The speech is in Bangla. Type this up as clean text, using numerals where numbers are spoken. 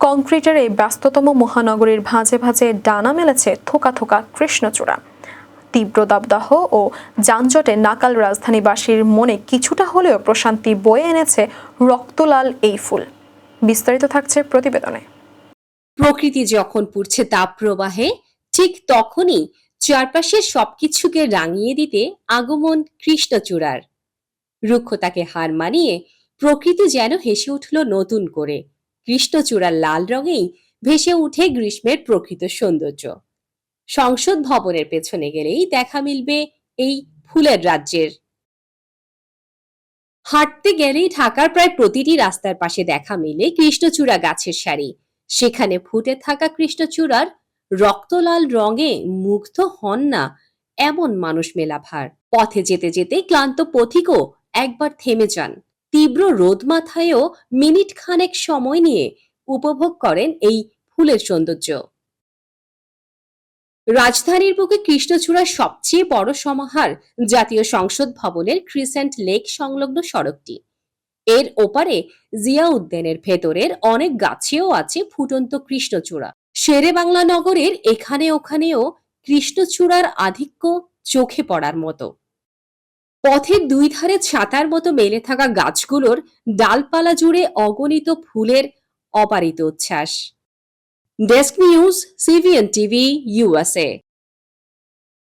কংক্রিটের এই ব্যস্ততম মহানগরীর ভাঁজে ভাঁজে ডানা মেলেছে থোকা থোকা কৃষ্ণচূড়া। তীব্র দাবদাহ ও যানজটে নাকাল রাজধানীবাসীর মনে কিছুটা হলেও প্রশান্তি বয়ে এনেছে রক্তলাল এই ফুল। বিস্তারিত থাকছে প্রতিবেদনে। প্রকৃতি যখন পুড়ছে তাপপ্রবাহে, ঠিক তখনই চারপাশের সবকিছুকে রাঙিয়ে দিতে আগমন কৃষ্ণচূড়ার। রুক্ষতাকে হার মানিয়ে প্রকৃতি যেন হেসে উঠল নতুন করে। কৃষ্ণচূড়ার লাল রঙেই ভেসে উঠে গ্রীষ্মের প্রকৃত সৌন্দর্য। সংসদ ভবনের পেছনে গেলেই দেখা মিলবে এই ফুলের রাজ্যের। হাঁটতে গেলেই ঢাকার প্রায় প্রতিটি রাস্তার পাশে দেখা মিলে কৃষ্ণচূড়া গাছের সারি। সেখানে ফুটে থাকা কৃষ্ণচূড়ার রক্তলাল রঙে মুগ্ধ হন না এমন মানুষ মেলা ভার। পথে যেতে যেতে ক্লান্ত পথিকও একবার থেমে যান। তীব্র রোদ মাথায়ও মিনিট খানেক সময় নিয়ে উপভোগ করেন এই ফুলের সৌন্দর্য। রাজধানীর বুকে কৃষ্ণচূড়ার সবচেয়ে বড় সমাহার জাতীয় সংসদ ভবনের ক্রিসেন্ট লেক সংলগ্ন সড়কটি। এর ওপারে জিয়া উদ্যানের ভেতরের অনেক গাছেও আছে ফুটন্ত কৃষ্ণচূড়া। শেরে বাংলা নগরের এখানে ওখানেও কৃষ্ণচূড়ার আধিক্য চোখে পড়ার মতো। পথের দুই ধারে ছাতার মতো মেলে থাকা গাছগুলোর ডালপালা জুড়ে অগণিত ফুলের অপারিত উচ্ছ্বাস। Desk news, CVN TV, USA।